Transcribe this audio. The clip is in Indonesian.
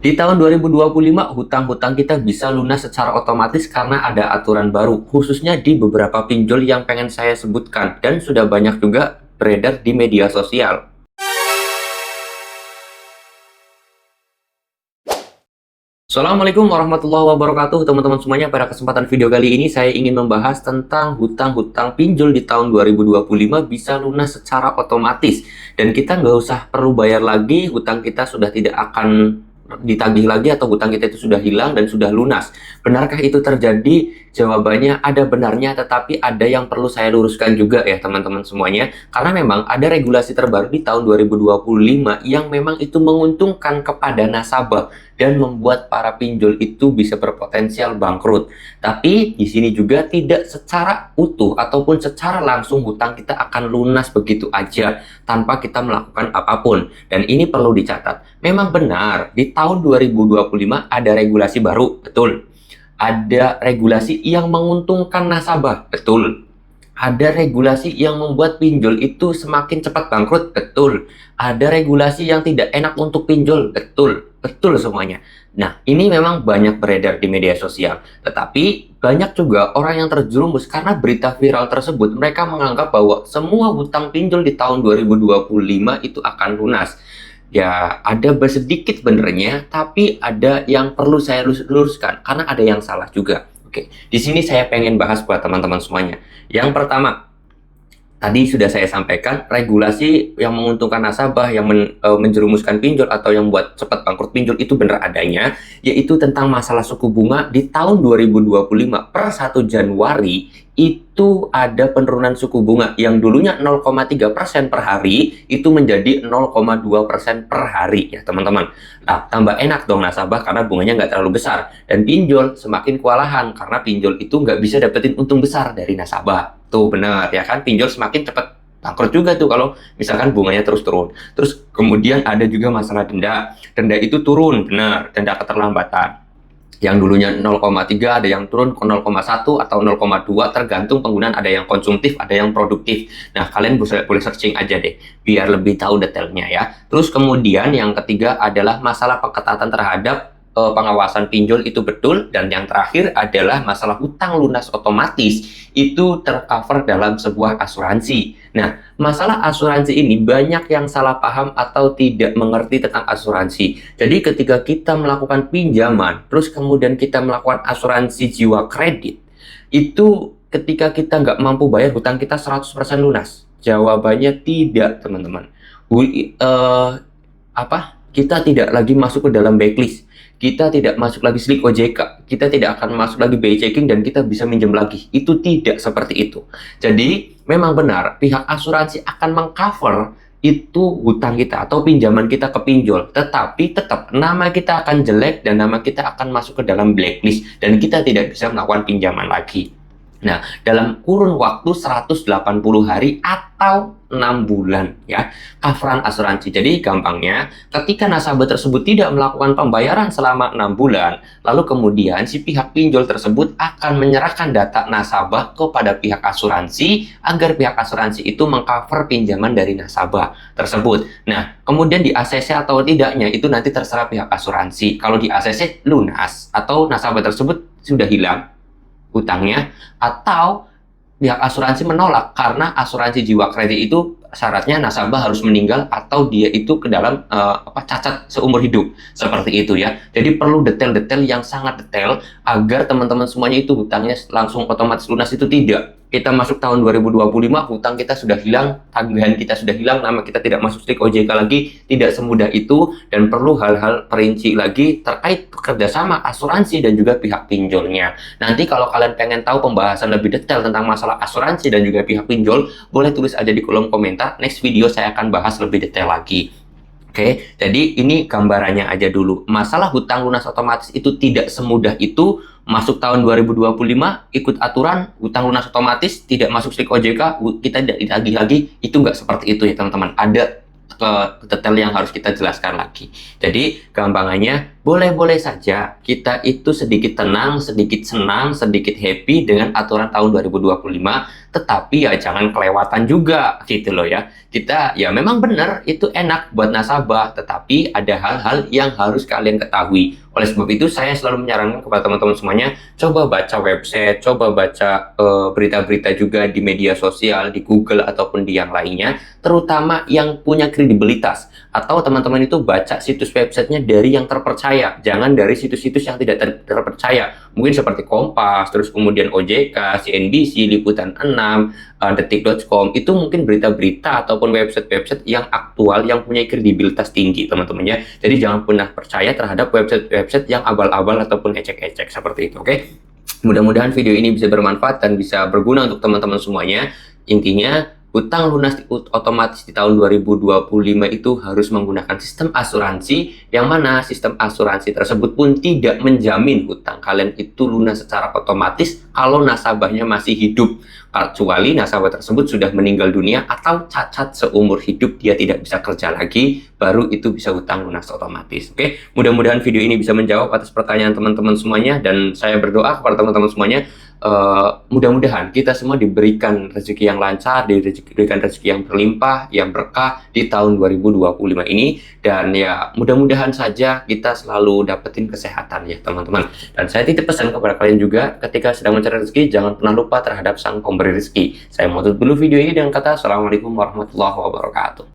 Di tahun 2025, hutang-hutang kita bisa lunas secara otomatis karena ada aturan baru, khususnya di beberapa pinjol yang pengen saya sebutkan, dan sudah banyak juga beredar di media sosial. Assalamualaikum warahmatullahi wabarakatuh, teman-teman semuanya. Pada kesempatan video kali ini, saya ingin membahas tentang hutang-hutang pinjol di tahun 2025 bisa lunas secara otomatis. Dan kita nggak usah perlu bayar lagi, hutang kita sudah tidak akan ditagih lagi atau hutang kita itu sudah hilang dan sudah lunas. Benarkah itu terjadi? Jawabannya ada benarnya, tetapi ada yang perlu saya luruskan juga ya teman-teman semuanya. Karena memang ada regulasi terbaru di tahun 2025 yang memang itu menguntungkan kepada nasabah dan membuat para pinjol itu bisa berpotensial bangkrut. Tapi di sini juga tidak secara utuh ataupun secara langsung hutang kita akan lunas begitu aja tanpa kita melakukan apapun. Dan ini perlu dicatat. Memang benar, di tahun 2025 ada regulasi baru, betul. Ada regulasi yang menguntungkan nasabah, betul. Ada regulasi yang membuat pinjol itu semakin cepat bangkrut, betul. Ada regulasi yang tidak enak untuk pinjol, betul. Betul semuanya. Nah, ini memang banyak beredar di media sosial. Tetapi banyak juga orang yang terjerumus karena berita viral tersebut. Mereka menganggap bahwa semua hutang pinjol di tahun 2025 itu akan lunas. Ya, ada sedikit benernya, tapi ada yang perlu saya luruskan karena ada yang salah juga. Oke, di sini saya pengen bahas buat teman-teman semuanya. Yang pertama, tadi sudah saya sampaikan, regulasi yang menguntungkan nasabah, yang menjerumuskan pinjol atau yang buat cepat bangkrut pinjol itu benar adanya, yaitu tentang masalah suku bunga di tahun 2025 per 1 Januari itu ada penurunan suku bunga yang dulunya 0,3% per hari itu menjadi 0,2% per hari ya teman-teman. Nah, tambah enak dong nasabah karena bunganya nggak terlalu besar, dan pinjol semakin kewalahan karena pinjol itu nggak bisa dapetin untung besar dari nasabah. Tuh benar ya kan, pinjol semakin cepat bangkrut juga tuh kalau misalkan bunganya terus turun. Terus kemudian ada juga masalah denda. Denda itu turun, benar, denda keterlambatan. Yang dulunya 0,3 ada yang turun ke 0,1 atau 0,2 tergantung penggunaan, ada yang konsumtif, ada yang produktif. Nah, kalian boleh searching aja deh biar lebih tahu detailnya ya. Terus kemudian yang ketiga adalah masalah pengetatan terhadap pengawasan pinjol itu betul, dan yang terakhir adalah masalah hutang lunas otomatis itu tercover dalam sebuah asuransi. Nah, masalah asuransi ini banyak yang salah paham atau tidak mengerti tentang asuransi. Jadi ketika kita melakukan pinjaman, terus kemudian kita melakukan asuransi jiwa kredit, itu ketika kita nggak mampu bayar hutang kita 100% lunas. Jawabannya tidak, teman-teman. Kita tidak lagi masuk ke dalam blacklist, kita tidak masuk lagi slik OJK, kita tidak akan masuk lagi BI checking, dan kita bisa minjem lagi. Itu tidak seperti itu. Jadi memang benar pihak asuransi akan mengcover itu hutang kita atau pinjaman kita ke pinjol, tetapi tetap nama kita akan jelek dan nama kita akan masuk ke dalam blacklist dan kita tidak bisa melakukan pinjaman lagi. Nah, dalam kurun waktu 180 hari atau 6 bulan ya, coveran asuransi. Jadi gampangnya, ketika nasabah tersebut tidak melakukan pembayaran selama 6 bulan, lalu kemudian si pihak pinjol tersebut akan menyerahkan data nasabah kepada pihak asuransi agar pihak asuransi itu mengcover pinjaman dari nasabah tersebut. Nah, kemudian di ACC atau tidaknya itu nanti terserah pihak asuransi. Kalau di ACC lunas atau nasabah tersebut sudah hilang hutangnya, atau pihak asuransi menolak karena asuransi jiwa kredit itu syaratnya nasabah harus meninggal atau dia itu ke dalam cacat seumur hidup, seperti itu ya. Jadi perlu detail-detail yang sangat detail agar teman-teman semuanya itu hutangnya langsung otomatis lunas, itu tidak. Kita masuk tahun 2025, hutang kita sudah hilang, tagihan kita sudah hilang, nama kita tidak masuk slik OJK lagi. Tidak semudah itu, dan perlu hal-hal perinci lagi terkait kerjasama asuransi dan juga pihak pinjolnya. Nanti kalau kalian pengen tahu pembahasan lebih detail tentang masalah asuransi dan juga pihak pinjol, boleh tulis aja di kolom komentar. Next video saya akan bahas lebih detail lagi. Oke, jadi ini gambarannya aja dulu. Masalah hutang lunas otomatis itu tidak semudah itu. Masuk tahun 2025, ikut aturan, hutang lunas otomatis, tidak masuk slik OJK, kita tidak ditagih lagi. Itu nggak seperti itu ya teman-teman. Ada detail yang harus kita jelaskan lagi. Jadi gampangannya, boleh-boleh saja kita itu sedikit tenang, sedikit senang, sedikit happy dengan aturan tahun 2025, tetapi ya jangan kelewatan juga gitu loh ya. Kita ya memang benar itu enak buat nasabah, tetapi ada hal-hal yang harus kalian ketahui. Oleh sebab itu saya selalu menyarankan kepada teman-teman semuanya, coba baca website, coba baca berita-berita juga di media sosial, di Google ataupun di yang lainnya, terutama yang punya kredibilitas. Atau teman-teman itu baca situs websitenya dari yang terpercaya, jangan dari situs-situs yang tidak terpercaya. Mungkin seperti Kompas, terus kemudian OJK, CNBC, Liputan 6, detik.com, itu mungkin berita-berita ataupun website-website yang aktual, yang punya kredibilitas tinggi, teman-teman ya. Jadi jangan pernah percaya terhadap website-website yang abal-abal ataupun ecek-ecek seperti itu, oke? Mudah-mudahan video ini bisa bermanfaat dan bisa berguna untuk teman-teman semuanya. Intinya, hutang lunas otomatis di tahun 2025 itu harus menggunakan sistem asuransi, yang mana sistem asuransi tersebut pun tidak menjamin hutang kalian itu lunas secara otomatis kalau nasabahnya masih hidup, kecuali nasabah tersebut sudah meninggal dunia atau cacat seumur hidup, dia tidak bisa kerja lagi, baru itu bisa hutang lunas otomatis. Oke, mudah-mudahan video ini bisa menjawab atas pertanyaan teman-teman semuanya, dan saya berdoa kepada teman-teman semuanya, mudah-mudahan kita semua diberikan rezeki yang lancar, diberikan rezeki yang berlimpah, yang berkah di tahun 2025 ini, dan ya mudah-mudahan saja kita selalu dapetin kesehatan ya teman-teman. Dan saya titip pesan kepada kalian juga, ketika sedang mencari rezeki jangan pernah lupa terhadap sang pemberi rezeki. Saya mau tutup dulu video ini dengan kata assalamualaikum warahmatullahi wabarakatuh.